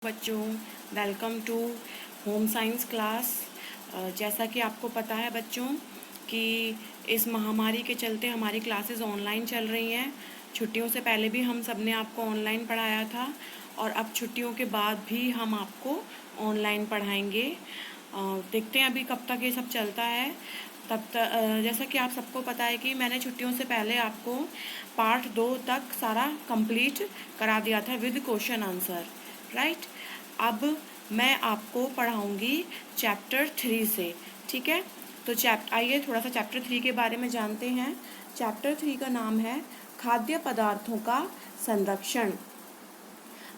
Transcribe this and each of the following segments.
बच्चों, welcome to home science class. जैसा कि आपको पता है बच्चों कि इस महामारी के चलते हमारी क्लासेस ऑनलाइन चल रही हैं। छुट्टियों से पहले भी हम सब ने आपको ऑनलाइन पढ़ाया था और अब छुट्टियों के बाद भी हम आपको ऑनलाइन पढ़ाएंगे। देखते हैं अभी कब तक ये सब चलता है। तब तक जैसा कि आप सबको पता है कि मैंने छुट्टियों से पहले आपको पार्ट 2 तक सारा कंप्लीट करा दिया था विद क्वेश्चन आंसर, राइट। अब मैं आपको पढ़ाऊंगी चैप्टर 3 से, ठीक है। तो आइए थोड़ा सा चैप्टर 3 के बारे में जानते हैं। चैप्टर 3 का नाम है खाद्य पदार्थों का संरक्षण।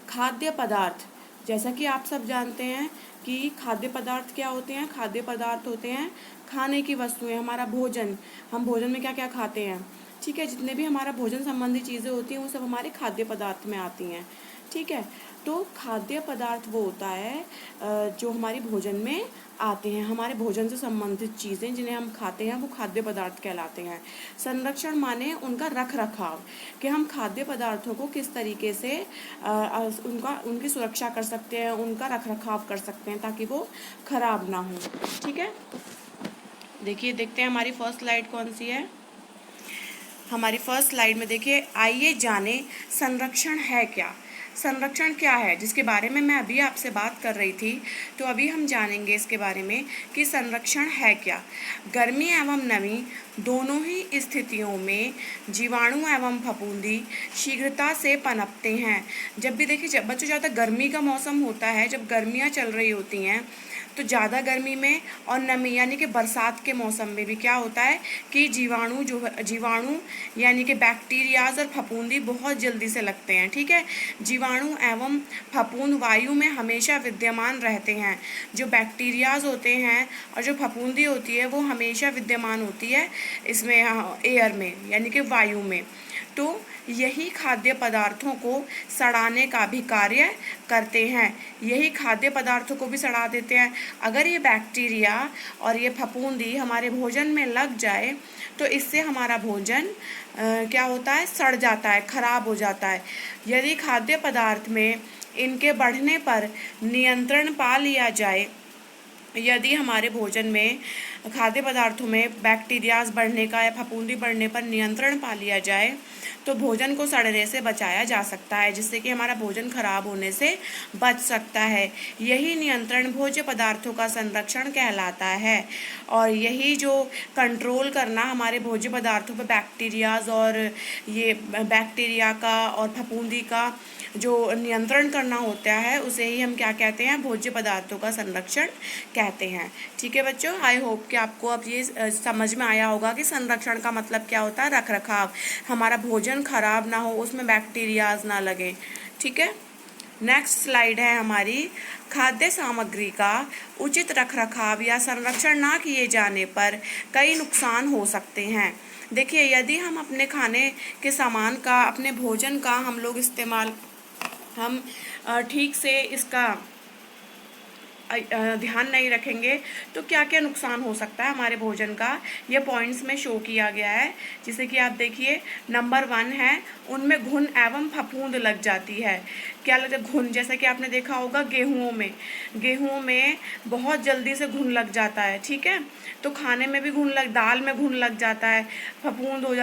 खाद्य पदार्थ, जैसा कि आप सब जानते हैं कि खाद्य पदार्थ क्या होते हैं। खाद्य पदार्थ होते हैं खाने की वस्तुएं, हमारा भोजन। हम भोजन में क्या क्या खाते हैं, ठीक है। जितने भी हमारा भोजन संबंधी चीज़ें होती हैं वो सब हमारे खाद्य पदार्थ में आती हैं, ठीक है। तो खाद्य पदार्थ वो होता है जो हमारी भोजन में आते हैं। हमारे भोजन से संबंधित चीज़ें जिन्हें हम खाते हैं वो खाद्य पदार्थ कहलाते हैं। संरक्षण माने उनका रख रखाव, कि हम खाद्य पदार्थों को किस तरीके से उनकी सुरक्षा कर सकते हैं, उनका रख रखाव कर सकते हैं ताकि वो खराब ना हो, ठीक है। देखिए, देखते हैं हमारी फर्स्ट स्लाइड कौन सी है। हमारी फर्स्ट स्लाइड में देखिए, आइए जाने संरक्षण है क्या। संरक्षण क्या है, जिसके बारे में मैं अभी आपसे बात कर रही थी। तो अभी हम जानेंगे इसके बारे में कि संरक्षण है क्या। गर्मी एवं नमी दोनों ही स्थितियों में जीवाणु एवं फफूंदी शीघ्रता से पनपते हैं। जब भी देखिए, जब बच्चों ज़्यादा गर्मी का मौसम होता है, जब गर्मियाँ चल रही होती हैं, तो ज़्यादा गर्मी में और नमी यानी कि बरसात के मौसम में भी क्या होता है कि जीवाणु यानी कि बैक्टीरियाज और फफूंदी बहुत जल्दी से लगते हैं, ठीक है। जीवाणु एवं फफूंद वायु में हमेशा विद्यमान रहते हैं। जो बैक्टीरियाज होते हैं और जो फफूंदी होती है वो हमेशा विद्यमान होती है इसमें, एयर में यानी कि वायु में। तो यही खाद्य पदार्थों को सड़ाने का भी कार्य करते हैं। यही खाद्य पदार्थों को भी सड़ा देते हैं। अगर ये बैक्टीरिया और ये फफूंदी हमारे भोजन में लग जाए तो इससे हमारा भोजन क्या होता है, सड़ जाता है, खराब हो जाता है। यदि खाद्य पदार्थ में इनके बढ़ने पर नियंत्रण पा लिया जाए, यदि हमारे भोजन में खाद्य पदार्थों में बैक्टीरियाज बढ़ने का या फफूंदी बढ़ने पर नियंत्रण पा लिया जाए तो भोजन को सड़ने से बचाया जा सकता है, जिससे कि हमारा भोजन खराब होने से बच सकता है। यही नियंत्रण भोज्य पदार्थों का संरक्षण कहलाता है। और यही जो कंट्रोल करना हमारे भोज्य पदार्थों पर बैक्टीरियाज और ये बैक्टीरिया का और फफूंदी का जो नियंत्रण करना होता है उसे ही हम क्या कहते हैं, भोज्य पदार्थों का संरक्षण कहते हैं, ठीक है बच्चों। आई होप कि आपको अब ये समझ में आया होगा कि संरक्षण का मतलब क्या होता है, रख रखाव। हमारा भोजन खराब ना हो, उसमें बैक्टीरियाज ना लगे, ठीक है। नेक्स्ट स्लाइड है हमारी, खाद्य सामग्री का उचित रख रखाव या संरक्षण ना किए जाने पर कई नुकसान हो सकते हैं। देखिए, यदि हम अपने खाने के सामान का, अपने भोजन का हम लोग इस्तेमाल, हम ठीक से इसका ध्यान नहीं रखेंगे तो क्या क्या नुकसान हो सकता है हमारे भोजन का, ये पॉइंट्स में शो किया गया है। जैसे कि आप देखिए, नंबर 1 है, उनमें घुन एवं फफूंद लग जाती है। क्या लगता है, घुन, जैसा कि आपने देखा होगा गेहूं में बहुत जल्दी से घुन लग जाता है, ठीक है। तो खाने में भी दाल में घुन लग जाता है, फफूंद हो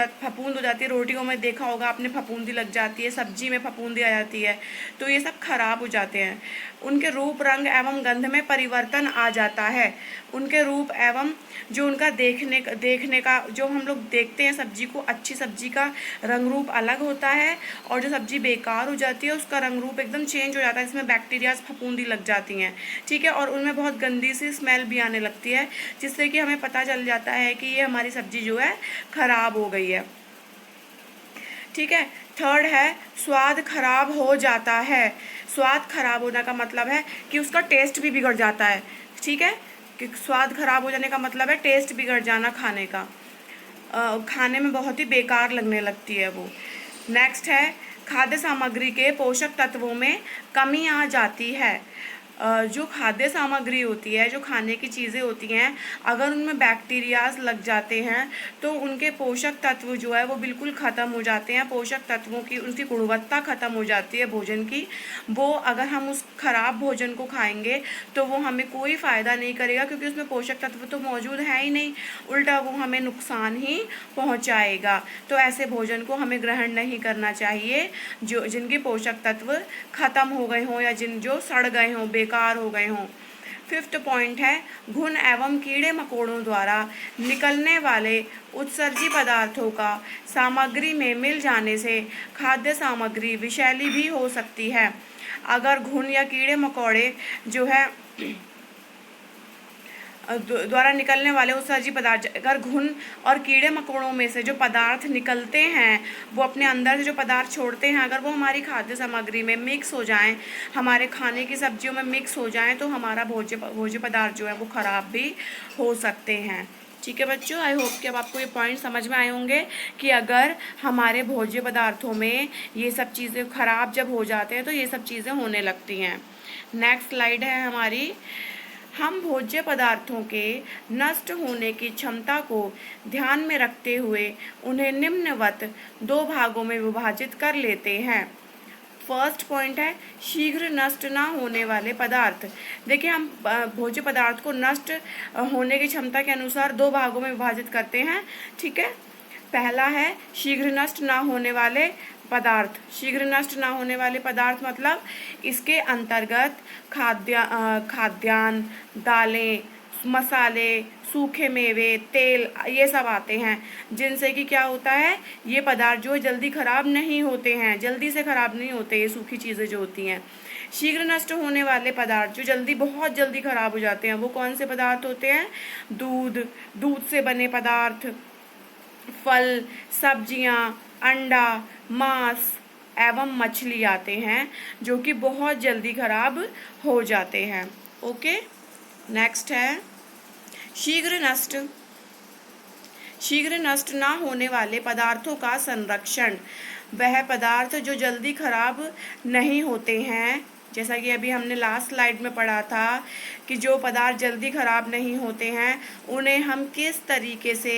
जाती है। रोटियों में देखा होगा आपने, फफूंदी लग जाती है, सब्जी में फफूंदी आ जाती है, तो ये सब खराब हो जाते हैं। उनके रूप, रंग एवं गंध में परिवर्तन आ जाता है। उनके रूप एवं जो उनका देखने का जो हम लोग देखते हैं सब्जी को, अच्छी सब्जी का रंग रूप अलग होता है और जो सब्जी बेकार हो जाती है उसका रंग रूप एकदम चेंज हो जाता है। इसमें बैक्टीरियाज, फफूंदी लग जाती हैं, ठीक है। और उनमें बहुत गंदी सी स्मेल भी आने लगती है, जिससे कि हमें पता चल जाता है कि ये हमारी सब्जी जो है खराब हो गई है, ठीक है। थर्ड है, स्वाद खराब हो जाता है। स्वाद खराब होने का मतलब है कि उसका टेस्ट भी बिगड़ जाता है, ठीक है। कि स्वाद खराब हो जाने का मतलब है टेस्ट बिगड़ जाना खाने का, खाने में बहुत ही बेकार लगने लगती है वो। नेक्स्ट है, खाद्य सामग्री के पोषक तत्वों में कमी आ जाती है। जो खाद्य सामग्री होती है, जो खाने की चीज़ें होती हैं, अगर उनमें बैक्टीरियाज लग जाते हैं तो उनके पोषक तत्व जो है वो बिल्कुल ख़त्म हो जाते हैं। पोषक तत्वों की उनकी गुणवत्ता ख़त्म हो जाती है भोजन की। वो अगर हम उस खराब भोजन को खाएंगे तो वो हमें कोई फ़ायदा नहीं करेगा, क्योंकि उसमें पोषक तत्व तो मौजूद है ही नहीं, उल्टा वो हमें नुकसान ही पहुंचाएगा। तो ऐसे भोजन को हमें ग्रहण नहीं करना चाहिए जो जिनके पोषक तत्व खत्म हो गए हों या जो सड़ गए हों, बेकार हो गए हों। 5th पॉइंट है, घुन एवं कीड़े मकोड़ों द्वारा निकलने वाले उत्सर्जी पदार्थों का सामग्री में मिल जाने से खाद्य सामग्री विषैली भी हो सकती है। अगर घुन या कीड़े मकोड़े जो है द्वारा निकलने वाले उत्सर्जी पदार्थ, अगर घुन और कीड़े मकोड़ों में से जो पदार्थ निकलते हैं, वो अपने अंदर से जो पदार्थ छोड़ते हैं, अगर वो हमारी खाद्य सामग्री में मिक्स हो जाएं, हमारे खाने की सब्जियों में मिक्स हो जाएं, तो हमारा भोज्य पदार्थ जो है वो ख़राब भी हो सकते हैं। ठीक है बच्चों, आई होप कि अब आपको ये पॉइंट समझ में आए होंगे कि अगर हमारे भोज्य पदार्थों में ये सब चीज़ें ख़राब जब हो जाते हैं तो ये सब चीज़ें होने लगती हैं। नेक्स्ट स्लाइड है हमारी। हम भोज्य पदार्थों के नष्ट होने की क्षमता को ध्यान में रखते हुए उन्हें निम्नवत 2 भागों में विभाजित कर लेते हैं। फर्स्ट पॉइंट है शीघ्र नष्ट ना होने वाले पदार्थ। देखिए, हम भोज्य पदार्थ को नष्ट होने की क्षमता के अनुसार 2 भागों में विभाजित करते हैं। ठीक है, पहला है शीघ्र नष्ट ना होने वाले पदार्थ। शीघ्र नष्ट ना होने वाले पदार्थ मतलब इसके अंतर्गत खाद्यान्न, दालें, मसाले, सूखे मेवे, तेल, ये सब आते हैं, जिनसे कि क्या होता है, ये पदार्थ जो जल्दी ख़राब नहीं होते हैं, जल्दी से ख़राब नहीं होते ये सूखी चीज़ें जो होती हैं। शीघ्र नष्ट होने वाले पदार्थ जो बहुत जल्दी ख़राब हो जाते हैं, वो कौन से पदार्थ होते हैं? दूध से बने पदार्थ, फल, सब्जियां, अंडा, मांस एवं मछली आते हैं, जो कि बहुत जल्दी खराब हो जाते हैं। ओके, नेक्स्ट है शीघ्र नष्ट ना होने वाले पदार्थों का संरक्षण। वह पदार्थ जो जल्दी खराब नहीं होते हैं, जैसा कि अभी हमने लास्ट स्लाइड में पढ़ा था कि जो पदार्थ जल्दी ख़राब नहीं होते हैं उन्हें हम किस तरीके से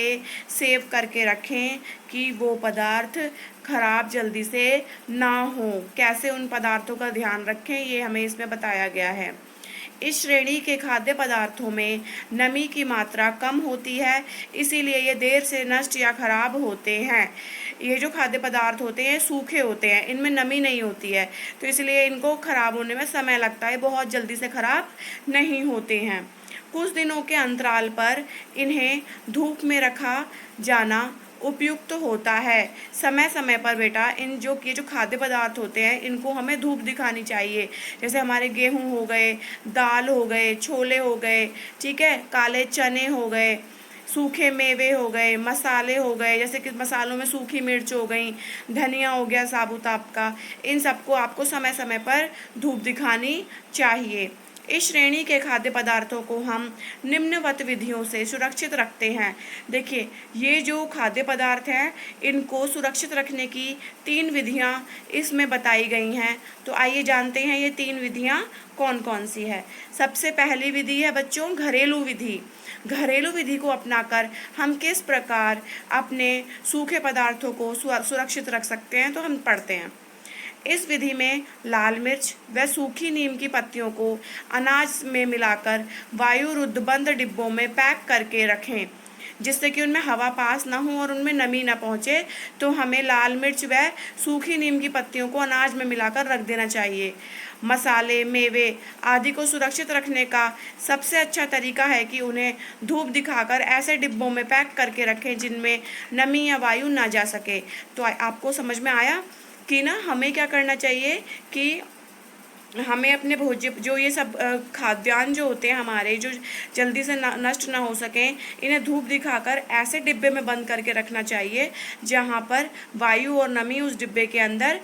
सेव करके रखें कि वो पदार्थ ख़राब जल्दी से ना हो, कैसे उन पदार्थों का ध्यान रखें, ये हमें इसमें बताया गया है। इस श्रेणी के खाद्य पदार्थों में नमी की मात्रा कम होती है, इसीलिए ये देर से नष्ट या खराब होते हैं। ये जो खाद्य पदार्थ होते हैं सूखे होते हैं, इनमें नमी नहीं होती है, तो इसलिए इनको खराब होने में समय लगता है, बहुत जल्दी से खराब नहीं होते हैं। कुछ दिनों के अंतराल पर इन्हें धूप में रखा जाना उपयुक्त होता है। समय समय पर बेटा ये जो खाद्य पदार्थ होते हैं इनको हमें धूप दिखानी चाहिए। जैसे हमारे गेहूं हो गए, दाल हो गए, छोले हो गए, ठीक है, काले चने हो गए, सूखे मेवे हो गए, मसाले हो गए, जैसे कि मसालों में सूखी मिर्च हो गई, धनिया हो गया साबुत आपका, इन सबको आपको समय समय पर धूप दिखानी चाहिए। इस श्रेणी के खाद्य पदार्थों को हम निम्नवत विधियों से सुरक्षित रखते हैं। देखिए, ये जो खाद्य पदार्थ हैं इनको सुरक्षित रखने की 3 विधियां इसमें बताई गई हैं। तो आइए जानते हैं ये 3 विधियां कौन कौन सी है। सबसे पहली विधि है बच्चों घरेलू विधि। घरेलू विधि को अपनाकर हम किस प्रकार अपने सूखे पदार्थों को सुरक्षित रख सकते हैं, तो हम पढ़ते हैं। इस विधि में लाल मिर्च व सूखी नीम की पत्तियों को अनाज में मिलाकर वायुरुद्ध बंद डिब्बों में पैक करके रखें, जिससे कि उनमें हवा पास ना हो और उनमें नमी ना पहुँचे। तो हमें लाल मिर्च व सूखी नीम की पत्तियों को अनाज में मिलाकर रख देना चाहिए। मसाले, मेवे आदि को सुरक्षित रखने का सबसे अच्छा तरीका है कि उन्हें धूप दिखाकर ऐसे डिब्बों में पैक करके रखें जिनमें नमी या वायु ना जा सके। तो आपको समझ में आया कि ना हमें क्या करना चाहिए कि हमें अपने भोज्य जो ये सब खाद्यान्न जो होते हैं हमारे, जो जल्दी से नष्ट ना हो सकें, इन्हें धूप दिखाकर ऐसे डिब्बे में बंद करके रखना चाहिए जहाँ पर वायु और नमी उस डिब्बे के अंदर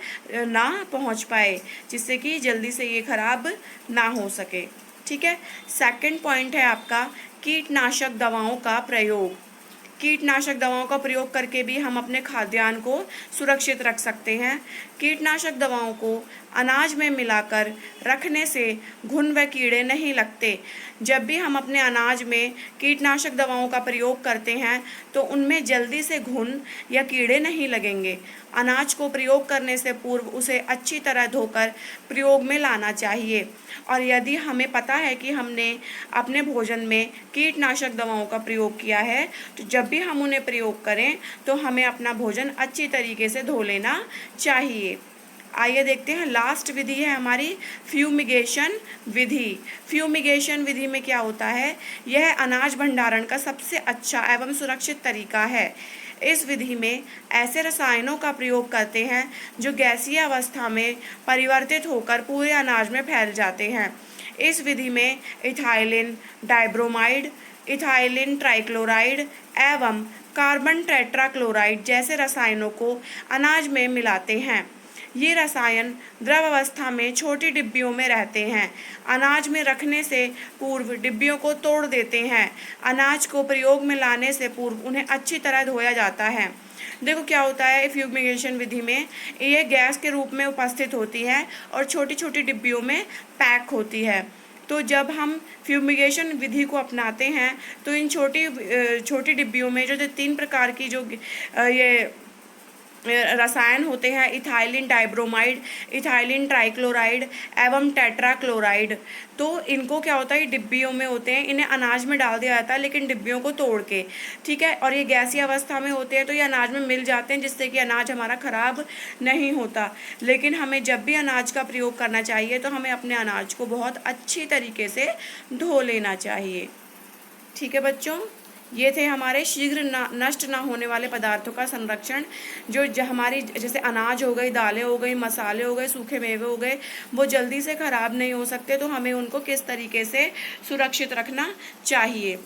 ना पहुँच पाए, जिससे कि जल्दी से ये खराब ना हो सके। ठीक है, सेकंड पॉइंट है आपका कीटनाशक दवाओं का प्रयोग। कीटनाशक दवाओं का प्रयोग करके भी हम अपने खाद्यान्न को सुरक्षित रख सकते हैं। कीटनाशक दवाओं को अनाज में मिलाकर रखने से घुन व कीड़े नहीं लगते। जब भी हम अपने अनाज में कीटनाशक दवाओं का प्रयोग करते हैं तो उनमें जल्दी से घुन या कीड़े नहीं लगेंगे। अनाज को प्रयोग करने से पूर्व उसे अच्छी तरह धोकर प्रयोग में लाना चाहिए। और यदि हमें पता है कि हमने अपने भोजन में कीटनाशक दवाओं का प्रयोग किया है तो जब भी हम उन्हें प्रयोग करें तो हमें अपना भोजन अच्छी तरीके से धो लेना चाहिए। आइए देखते हैं, लास्ट विधि है हमारी फ्यूमिगेशन विधि। फ्यूमिगेशन विधि में क्या होता है? यह अनाज भंडारण का सबसे अच्छा एवं सुरक्षित तरीका है। इस विधि में ऐसे रसायनों का प्रयोग करते हैं जो गैसीय अवस्था में परिवर्तित होकर पूरे अनाज में फैल जाते हैं। इस विधि में इथाइलिन डाइब्रोमाइड, इथाइलिन ट्राइक्लोराइड एवं कार्बन टेट्राक्लोराइड जैसे रसायनों को अनाज में मिलाते हैं। ये रसायन द्रव अवस्था में छोटी डिब्बियों में रहते हैं। अनाज में रखने से पूर्व डिब्बियों को तोड़ देते हैं। अनाज को प्रयोग में लाने से पूर्व उन्हें अच्छी तरह धोया जाता है। देखो क्या होता है, फ्यूमिगेशन विधि में ये गैस के रूप में उपस्थित होती है और छोटी छोटी डिब्बियों में पैक होती है। तो जब हम फ्यूमिगेशन विधि को अपनाते हैं तो इन छोटी डिब्बियों में जो 3 प्रकार की जो ये रसायन होते हैं, इथाइलिन डाइब्रोमाइड, इथाइलिन ट्राइक्लोराइड एवं टेट्राक्लोराइड, तो इनको क्या होता है, डिब्बियों में होते हैं। इन्हें अनाज में डाल दिया जाता है लेकिन डिब्बियों को तोड़ के, ठीक है। और ये गैसीय अवस्था में होते हैं तो ये अनाज में मिल जाते हैं जिससे कि अनाज हमारा खराब नहीं होता। लेकिन हमें जब भी अनाज का प्रयोग करना चाहिए तो हमें अपने अनाज को बहुत अच्छी तरीके से धो लेना चाहिए। ठीक है बच्चों, ये थे हमारे शीघ्र नष्ट ना होने वाले पदार्थों का संरक्षण। जो हमारी जैसे अनाज हो गई, दालें हो गई, मसाले हो गए, सूखे मेवे हो गए, वो जल्दी से ख़राब नहीं हो सकते, तो हमें उनको किस तरीके से सुरक्षित रखना चाहिए।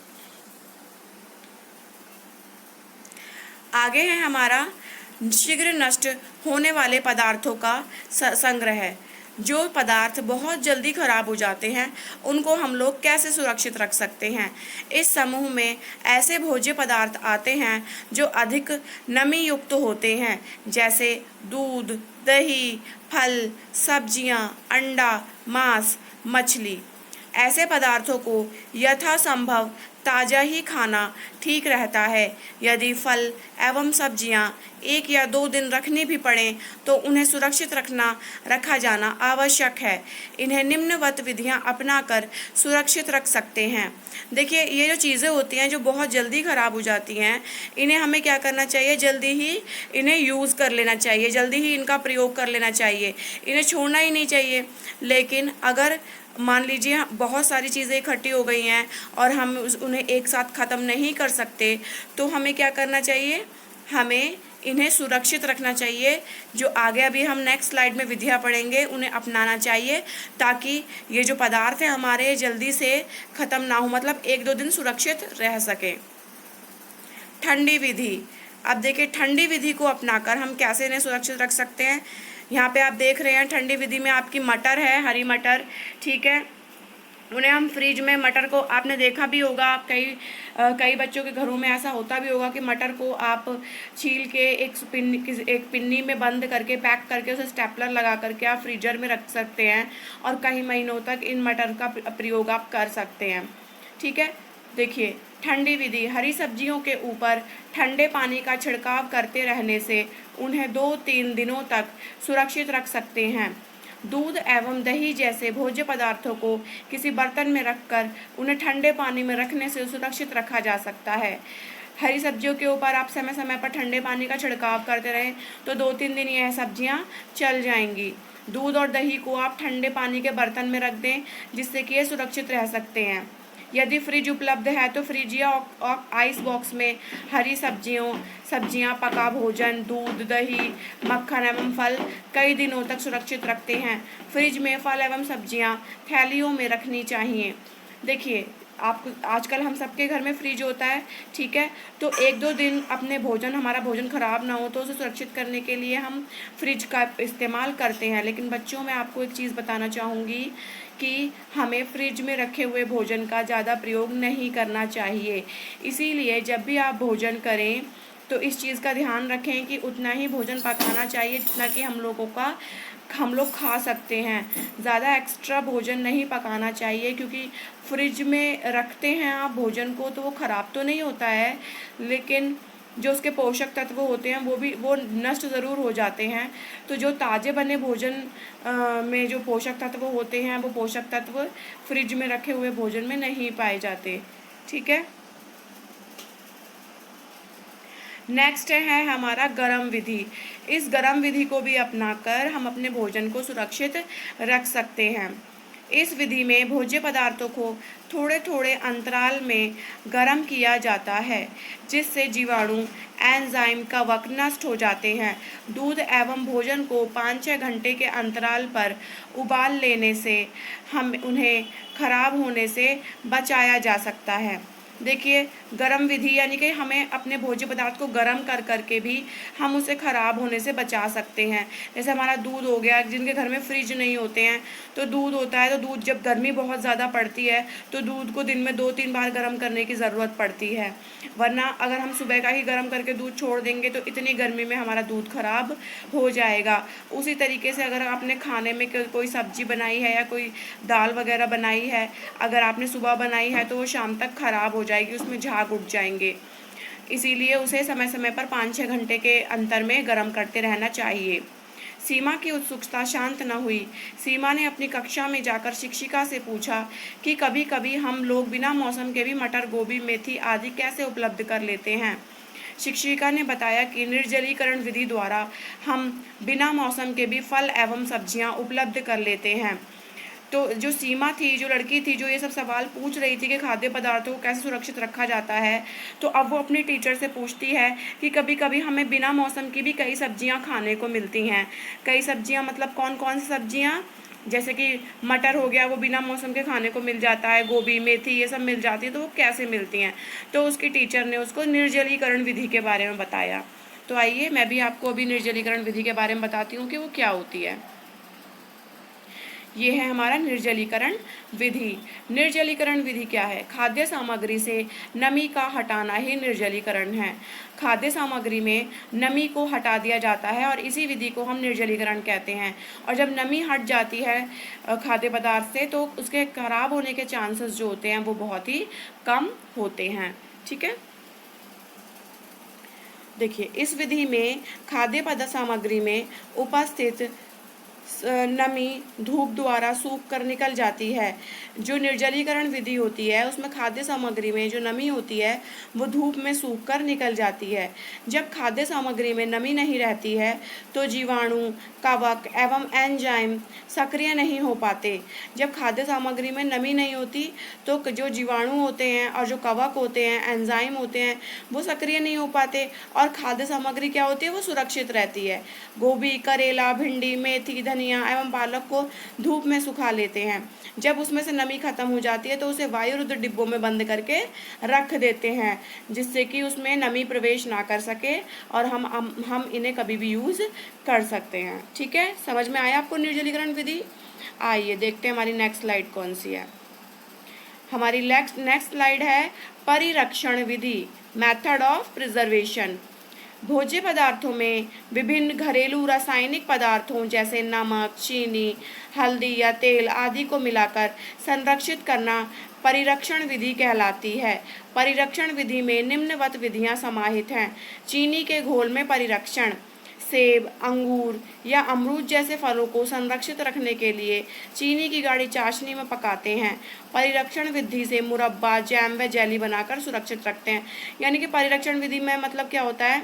आगे है हमारा शीघ्र नष्ट होने वाले पदार्थों का संग्रह। जो पदार्थ बहुत जल्दी खराब हो जाते हैं उनको हम लोग कैसे सुरक्षित रख सकते हैं। इस समूह में ऐसे भोज्य पदार्थ आते हैं जो अधिक नमी युक्त होते हैं, जैसे दूध, दही, फल, सब्जियां, अंडा, मांस, मछली। ऐसे पदार्थों को यथासंभव ताज़ा ही खाना ठीक रहता है। यदि फल एवं सब्जियां 1 या 2 दिन रखनी भी पड़ें तो उन्हें सुरक्षित रखा जाना आवश्यक है। इन्हें निम्नवत विधियां अपनाकर सुरक्षित रख सकते हैं। देखिए, ये जो चीज़ें होती हैं जो बहुत जल्दी ख़राब हो जाती हैं, इन्हें हमें क्या करना चाहिए, जल्दी ही इन्हें यूज़ कर लेना चाहिए, जल्दी ही इनका प्रयोग कर लेना चाहिए, इन्हें छोड़ना ही नहीं चाहिए। लेकिन अगर मान लीजिए बहुत सारी चीज़ें इकट्ठी हो गई हैं और हम उन्हें एक साथ ख़त्म नहीं कर सकते, तो हमें क्या करना चाहिए, हमें इन्हें सुरक्षित रखना चाहिए। जो आगे अभी हम नेक्स्ट स्लाइड में विधियाँ पढ़ेंगे उन्हें अपनाना चाहिए, ताकि ये जो पदार्थ हैं हमारे जल्दी से ख़त्म ना हो, मतलब 1-2 दिन सुरक्षित रह सके। ठंडी विधि। अब देखिए, ठंडी विधि को अपनाकर हम कैसे इन्हें सुरक्षित रख सकते हैं। यहाँ पे आप देख रहे हैं ठंडी विधि में आपकी मटर है, हरी मटर, ठीक है। उन्हें हम फ्रिज में, मटर को आपने देखा भी होगा, आप कई बच्चों के घरों में ऐसा होता भी होगा कि मटर को आप छील के एक पिन्नी में बंद करके पैक करके उसे स्टेपलर लगा करके आप फ्रीजर में रख सकते हैं और कई महीनों तक इन मटर का प्रयोग आप कर सकते हैं, ठीक है। देखिए, ठंडी विधि, हरी सब्जियों के ऊपर ठंडे पानी का छिड़काव करते रहने से उन्हें 2-3 दिनों तक सुरक्षित रख सकते हैं। दूध एवं दही जैसे भोज्य पदार्थों को किसी बर्तन में रखकर उन्हें ठंडे पानी में रखने से सुरक्षित रखा जा सकता है। हरी सब्जियों के ऊपर आप समय समय पर ठंडे पानी का छिड़काव करते रहें तो 2-3 दिन यह सब्जियां चल जाएंगी। दूध और दही को आप ठंडे पानी के बर्तन में रख दें जिससे कि ये सुरक्षित रह सकते हैं। यदि फ्रिज उपलब्ध है तो फ्रिज या आइस बॉक्स में हरी सब्जियां, पका भोजन, दूध, दही, मक्खन एवं फल कई दिनों तक सुरक्षित रखते हैं। फ्रिज में फल एवं सब्जियां थैलियों में रखनी चाहिए। देखिए, आप आजकल हम सबके घर में फ्रिज होता है, ठीक है। तो 1-2 दिन अपने हमारा भोजन ख़राब ना हो तो उसे सुरक्षित करने के लिए हम फ्रिज का इस्तेमाल करते हैं। लेकिन बच्चों, मैं आपको एक चीज़ बताना चाहूँगी कि हमें फ्रिज में रखे हुए भोजन का ज़्यादा प्रयोग नहीं करना चाहिए। इसीलिए जब भी आप भोजन करें तो इस चीज़ का ध्यान रखें कि उतना ही भोजन पकाना चाहिए जितना कि हम लोग खा सकते हैं। ज़्यादा एक्स्ट्रा भोजन नहीं पकाना चाहिए, क्योंकि फ्रिज में रखते हैं आप भोजन को तो वो ख़राब तो नहीं होता है, लेकिन जो उसके पोषक तत्व होते हैं वो नष्ट ज़रूर हो जाते हैं। तो जो ताज़े बने भोजन में जो पोषक तत्व होते हैं वो पोषक तत्व फ्रिज में रखे हुए भोजन में नहीं पाए जाते, ठीक है। नेक्स्ट है हमारा गरम विधि। इस गरम विधि को भी अपनाकर हम अपने भोजन को सुरक्षित रख सकते हैं। इस विधि में भोज्य पदार्थों को थोड़े थोड़े अंतराल में गर्म किया जाता है, जिससे जीवाणु एंजाइम कवक नष्ट हो जाते हैं। दूध एवं भोजन को 5-6 घंटे के अंतराल पर उबाल लेने से हम उन्हें खराब होने से बचाया जा सकता है। देखिए, गरम विधि यानी कि हमें अपने भोज्य पदार्थ को गरम कर करके भी हम उसे ख़राब होने से बचा सकते हैं। जैसे हमारा दूध हो गया, जिनके घर में फ्रिज नहीं होते हैं तो दूध होता है, तो दूध जब गर्मी बहुत ज़्यादा पड़ती है तो दूध को दिन में 2-3 बार गर्म करने की ज़रूरत पड़ती है। वरना अगर हम सुबह का ही गर्म करके दूध छोड़ देंगे तो इतनी गर्मी में हमारा दूध ख़राब हो जाएगा। उसी तरीके से अगर आपने खाने में कोई सब्ज़ी बनाई है या कोई दाल वगैरह बनाई है, अगर आपने सुबह बनाई है तो वो शाम तक ख़राब हो जाएगी, उसमें झाग उठ जाएंगे। इसीलिए उसे समय समय पर 5-6 घंटे के अंतर में गर्म करते रहना चाहिए। सीमा की उत्सुकता शांत न हुई। सीमा ने अपनी कक्षा में जाकर शिक्षिका से पूछा कि कभी कभी हम लोग बिना मौसम के भी मटर, गोभी, मेथी आदि कैसे उपलब्ध कर लेते हैं। शिक्षिका ने बताया कि निर्जलीकरण विधि द्वारा हम बिना मौसम के भी फल एवं सब्जियां उपलब्ध कर लेते हैं। तो जो सीमा थी, जो लड़की थी, जो ये सब सवाल पूछ रही थी कि खाद्य पदार्थों को कैसे सुरक्षित रखा जाता है, तो अब वो अपनी टीचर से पूछती है कि कभी कभी हमें बिना मौसम की भी कई सब्जियां खाने को मिलती हैं। कई सब्जियां मतलब कौन कौन सी सब्जियां? जैसे कि मटर हो गया, वो बिना मौसम के खाने को मिल जाता है, गोभी, मेथी ये सब मिल जाती है। तो वो कैसे मिलती हैं? तो उसकी टीचर ने उसको निर्जलीकरण विधि के बारे में बताया। तो आइए मैं भी आपको अभी निर्जलीकरण विधि के बारे में बताती हूँ कि वो क्या होती है। ये है हमारा निर्जलीकरण विधि। निर्जलीकरण विधि क्या है? खाद्य सामग्री से नमी का हटाना ही निर्जलीकरण है। खाद्य सामग्री में नमी को हटा दिया जाता है और इसी विधि को हम निर्जलीकरण कहते हैं। और जब नमी हट जाती है खाद्य पदार्थ से तो उसके खराब होने के चांसेस जो होते हैं वो बहुत ही कम होते हैं, ठीक है। देखिए, इस विधि में खाद्य पदार्थ सामग्री में उपस्थित नमी धूप द्वारा सूख कर निकल जाती है। जो निर्जलीकरण विधि होती है उसमें खाद्य सामग्री में जो नमी होती है वो धूप में सूख कर निकल जाती है। जब खाद्य सामग्री में नमी नहीं रहती है तो जीवाणु, कवक एवं एंजाइम सक्रिय नहीं हो पाते। जब खाद्य सामग्री में नमी नहीं होती तो जो जीवाणु होते हैं और जो कवक होते हैं, एंजाइम होते हैं, वो सक्रिय नहीं हो पाते और खाद्य सामग्री क्या होती है? वो सुरक्षित रहती है। गोभी, करेला, भिंडी, मेथी, धनिया एवं पालक को धूप में सुखा लेते हैं। जब उसमें से नमी खत्म हो जाती है तो उसे वायुरुद्ध डिब्बों में बंद करके रख देते हैं, जिससे कि उसमें नमी प्रवेश ना कर सके और हम इन्हें कभी भी यूज़ कर सकते हैं, ठीक है। समझ में आया आपको निर्जलीकरण विधि? आइए देखते हैं हमारी नेक्स्ट स्लाइड कौन सी है। हमारी नेक्स्ट स्लाइड है परिरक्षण विधि, मेथड ऑफ प्रिजर्वेशन। भोज्य पदार्थों में विभिन्न घरेलू रासायनिक पदार्थों जैसे नमक, चीनी, हल्दी या तेल आदि को मिलाकर संरक्षित करना परिरक्षण विधि कहलाती है। परिरक्षण विधि में निम्नवत विधियां समाहित हैं। चीनी के घोल में परिरक्षण। सेब, अंगूर या अमरूद जैसे फलों को संरक्षित रखने के लिए चीनी की गाढ़ी चाशनी में पकाते हैं। परिरक्षण विधि से मुरब्बा, जैम व जेली बनाकर सुरक्षित रखते हैं। यानी कि परिरक्षण विधि में मतलब क्या होता है?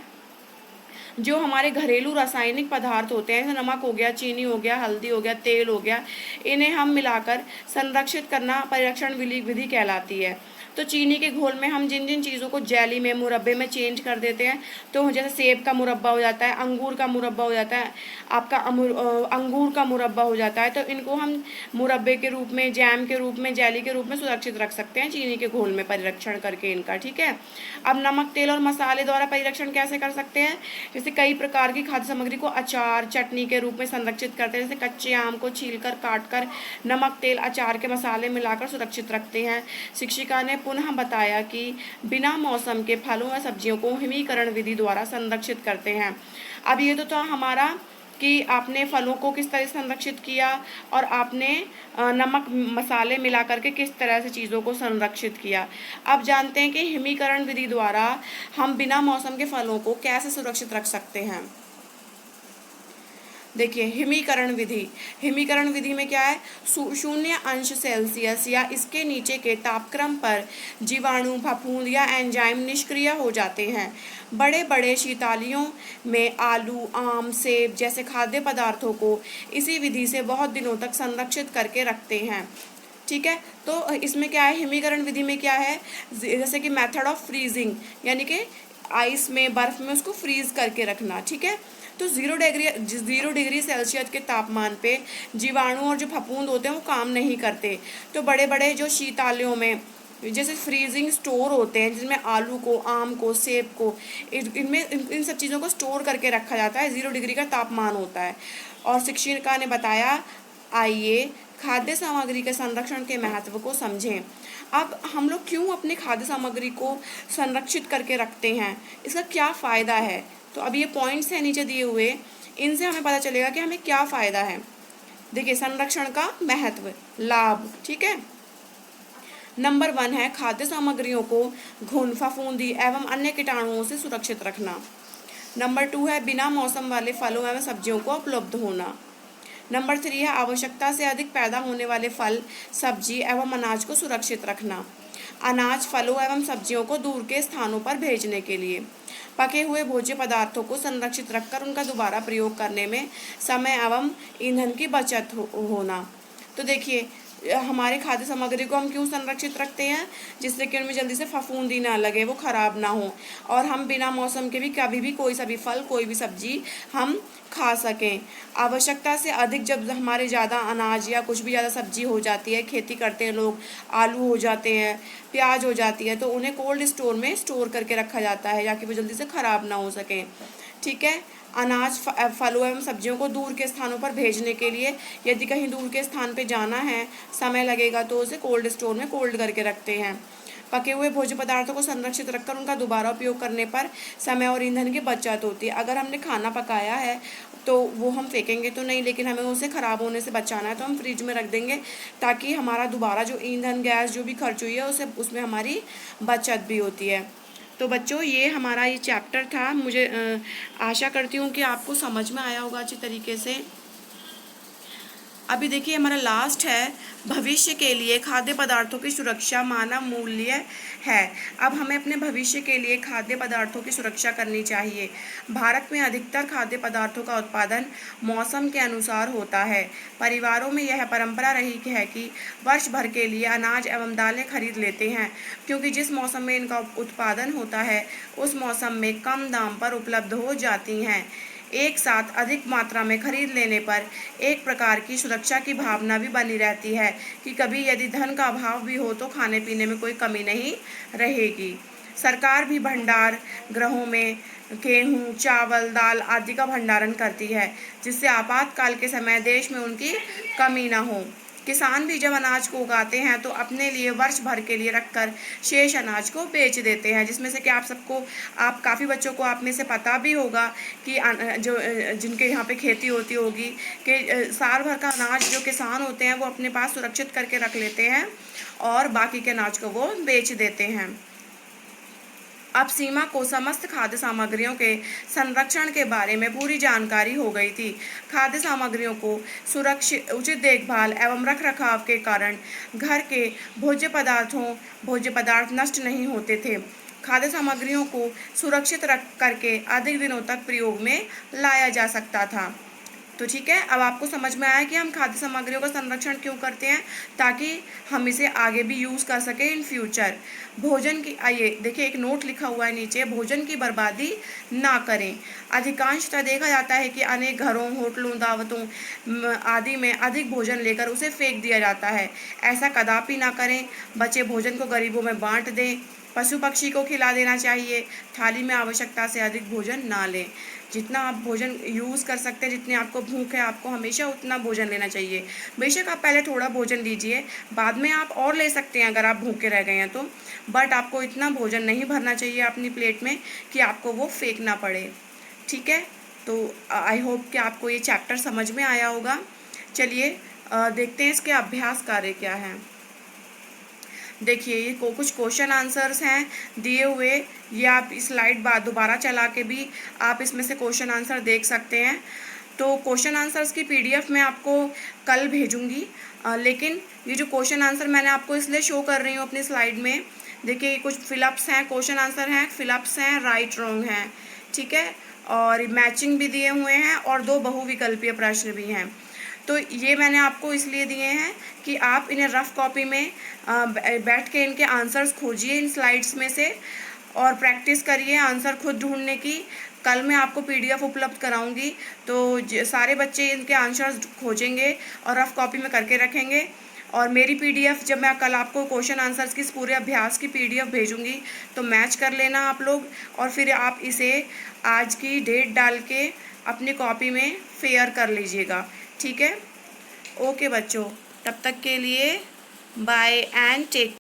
जो हमारे घरेलू रासायनिक पदार्थ होते हैं, जैसे नमक हो गया, चीनी हो गया, हल्दी हो गया, तेल हो गया, इन्हें हम मिलाकर संरक्षित करना परिरक्षण विधि कहलाती है। तो चीनी के घोल में हम जिन जिन चीज़ों को जेली में, मुरब्बे में चेंज कर देते हैं, तो जैसे सेब का मुरब्बा हो जाता है, अंगूर का मुरब्बा हो जाता है, आपका अंगूर का मुरब्बा हो जाता है, तो इनको हम मुरब्बे के रूप में, जैम के रूप में, जेली के रूप में सुरक्षित रख सकते हैं चीनी के घोल में परिरक्षण करके इनका। ठीक है। अब नमक, तेल और मसाले द्वारा परिरक्षण कैसे कर सकते हैं? जैसे कई प्रकार की खाद्य सामग्री को अचार, चटनी के रूप में संरक्षित करते हैं। जैसे कच्चे आम को छीलकर, काटकर नमक, तेल, अचार के मसाले मिलाकर सुरक्षित रखते हैं। शिक्षिका ने पुनः बताया कि बिना मौसम के फलों व सब्जियों को हिमीकरण विधि द्वारा संरक्षित करते हैं। अब ये तो था हमारा कि आपने फलों को किस तरह संरक्षित किया और आपने नमक, मसाले मिला करके किस तरह से चीज़ों को संरक्षित किया। अब जानते हैं कि हिमीकरण विधि द्वारा हम बिना मौसम के फलों को कैसे सुरक्षित रख सकते हैं। देखिए, हिमीकरण विधि में क्या है? 0 अंश सेल्सियस या इसके नीचे के तापक्रम पर जीवाणु, फफूंद या एंजाइम निष्क्रिय हो जाते हैं। बड़े बड़े शीतालियों में आलू, आम, सेब जैसे खाद्य पदार्थों को इसी विधि से बहुत दिनों तक संरक्षित करके रखते हैं। ठीक है। तो इसमें क्या है, हिमीकरण विधि में क्या है, जैसे कि मेथड ऑफ फ्रीजिंग, यानी कि आइस में, बर्फ में उसको फ्रीज करके रखना। ठीक है। तो 0 डिग्री सेल्सियस के तापमान पे जीवाणु और जो फफूंद होते हैं वो काम नहीं करते। तो बड़े बड़े जो शीतालयों में जैसे फ्रीजिंग स्टोर होते हैं, जिसमें आलू को, आम को, सेब को, इनमें इन सब चीज़ों को स्टोर करके रखा जाता है। 0 डिग्री का तापमान होता है। और शिक्षिका ने बताया, आइए खाद्य सामग्री के संरक्षण के महत्व को समझें। अब हम लोग क्यों अपनी खाद्य सामग्री को संरक्षित करके रखते हैं, इसका क्या फ़ायदा है? तो अब ये पॉइंट्स हैं नीचे दिए हुए, इनसे हमें पता चलेगा कि हमें क्या फ़ायदा है। देखिए, संरक्षण का महत्व, लाभ। ठीक है। नंबर 1 है खाद्य सामग्रियों को घुन, फफूंदी एवं अन्य कीटाणुओं से सुरक्षित रखना। नंबर 2 है बिना मौसम वाले फलों एवं सब्जियों को उपलब्ध होना। नंबर 3 है आवश्यकता से अधिक पैदा होने वाले फल, सब्जी एवं अनाज को सुरक्षित रखना। अनाज, फलों एवं सब्जियों को दूर के स्थानों पर भेजने के लिए। पके हुए भोज्य पदार्थों को संरक्षित रखकर उनका दोबारा प्रयोग करने में समय एवं ईंधन की बचत होना। तो देखिए, हमारे खाद्य सामग्री को हम क्यों संरक्षित रखते हैं? जिससे कि उनमें जल्दी से फफूंदी ना लगे, वो ख़राब ना हो, और हम बिना मौसम के भी कभी भी कोई सा भी फल, कोई भी सब्जी हम खा सकें। आवश्यकता से अधिक जब हमारे ज़्यादा अनाज या कुछ भी ज़्यादा सब्जी हो जाती है, खेती करते हैं लोग, आलू हो जाते हैं, प्याज हो जाती है, तो उन्हें कोल्ड स्टोर में स्टोर करके रखा जाता है ताकि वो जल्दी से ख़राब ना हो सकें। ठीक है। अनाज, फलों एवं सब्जियों को दूर के स्थानों पर भेजने के लिए, यदि कहीं दूर के स्थान पे जाना है, समय लगेगा, तो उसे कोल्ड स्टोर में कोल्ड करके रखते हैं। पके हुए भोज्य पदार्थों को संरक्षित रखकर उनका दोबारा उपयोग करने पर समय और ईंधन की बचत होती है। अगर हमने खाना पकाया है तो वो हम फेंकेंगे तो नहीं, लेकिन हमें उसे ख़राब होने से बचाना है, तो हम फ्रिज में रख देंगे ताकि हमारा दोबारा जो ईंधन, गैस जो भी खर्च हुई है उसमें हमारी बचत भी होती है। तो बच्चों, ये हमारा ये चैप्टर था। मुझे आशा करती हूँ कि आपको समझ में आया होगा अच्छी तरीके से। अभी देखिए, हमारा लास्ट है, भविष्य के लिए खाद्य पदार्थों की सुरक्षा मानव मूल्य है। अब हमें अपने भविष्य के लिए खाद्य पदार्थों की सुरक्षा करनी चाहिए। भारत में अधिकतर खाद्य पदार्थों का उत्पादन मौसम के अनुसार होता है। परिवारों में यह परंपरा रही है कि वर्ष भर के लिए अनाज एवं दालें खरीद लेते हैं, क्योंकि जिस मौसम में इनका उत्पादन होता है उस मौसम में कम दाम पर उपलब्ध हो जाती हैं। एक साथ अधिक मात्रा में खरीद लेने पर एक प्रकार की सुरक्षा की भावना भी बनी रहती है कि कभी यदि धन का अभाव भी हो तो खाने पीने में कोई कमी नहीं रहेगी। सरकार भी भंडार गृहों में गेहूं, चावल, दाल आदि का भंडारण करती है, जिससे आपातकाल के समय देश में उनकी कमी न हो। किसान भी जब अनाज को उगाते हैं तो अपने लिए वर्ष भर के लिए रखकर शेष अनाज को बेच देते हैं, जिसमें से कि आप काफ़ी बच्चों को आप में से पता भी होगा कि जो जिनके यहाँ पे खेती होती होगी कि साल भर का अनाज जो किसान होते हैं वो अपने पास सुरक्षित करके रख लेते हैं और बाकी के अनाज को वो बेच देते हैं। अब सीमा को समस्त खाद्य सामग्रियों के संरक्षण के बारे में पूरी जानकारी हो गई थी। खाद्य सामग्रियों को सुरक्षित, उचित देखभाल एवं रखरखाव के कारण घर के भोज्य पदार्थ नष्ट नहीं होते थे। खाद्य सामग्रियों को सुरक्षित रख करके अधिक दिनों तक प्रयोग में लाया जा सकता था। तो ठीक है, अब आपको समझ में आया कि हम खाद्य सामग्रियों का संरक्षण क्यों करते हैं, ताकि हम इसे आगे भी यूज़ कर सकें इन फ्यूचर। भोजन की, आइए देखिए एक नोट लिखा हुआ है नीचे, भोजन की बर्बादी ना करें। अधिकांशतः देखा जाता है कि अनेक घरों, होटलों, दावतों आदि में अधिक भोजन लेकर उसे फेंक दिया जाता है। ऐसा कदापि ना करें। बचे भोजन को गरीबों में बांट दें। पशु पक्षी को खिला देना चाहिए। थाली में आवश्यकता से अधिक भोजन ना लें। जितना आप भोजन यूज़ कर सकते हैं, जितनी आपको भूख है, आपको हमेशा उतना भोजन लेना चाहिए। बेशक आप पहले थोड़ा भोजन लीजिए, बाद में आप और ले सकते हैं अगर आप भूखे रह गए हैं तो, बट आपको इतना भोजन नहीं भरना चाहिए अपनी प्लेट में कि आपको वो फेंकना पड़े। ठीक है, तो आई होप कि आपको ये चैप्टर समझ में आया होगा। चलिए देखते हैं इसके अभ्यास कार्य क्या हैं। देखिए ये कुछ क्वेश्चन आंसर्स हैं दिए हुए, ये आप स्लाइड बाद दोबारा चला के भी आप इसमें से क्वेश्चन आंसर देख सकते हैं। तो क्वेश्चन आंसर्स की पीडीएफ मैं आपको कल भेजूंगी, लेकिन ये जो क्वेश्चन आंसर मैंने आपको इसलिए शो कर रही हूँ अपनी स्लाइड में। देखिए ये कुछ फिलअप्स हैं, क्वेश्चन आंसर हैं, फिलअप्स हैं, राइट रॉन्ग हैं, ठीक है, और मैचिंग भी दिए हुए हैं और 2 बहुविकल्पीय प्रश्न भी हैं। तो ये मैंने आपको इसलिए दिए हैं कि आप इन्हें रफ कॉपी में बैठ के इनके आंसर्स खोजिए इन स्लाइड्स में से, और प्रैक्टिस करिए आंसर खुद ढूंढने की। कल मैं आपको पीडीएफ उपलब्ध कराऊंगी, तो सारे बच्चे इनके आंसर्स खोजेंगे और रफ कॉपी में करके रखेंगे। और मेरी पीडीएफ जब मैं कल आपको क्वेश्चन आंसर्स की पूरे अभ्यास की पीडीएफ भेजूंगी, तो मैच कर लेना आप लोग, और फिर आप इसे आज की डेट डाल के अपनी कॉपी में फेयर कर लीजिएगा। ठीक है, ओके बच्चों, तब तक के लिए बाय एंड टेक।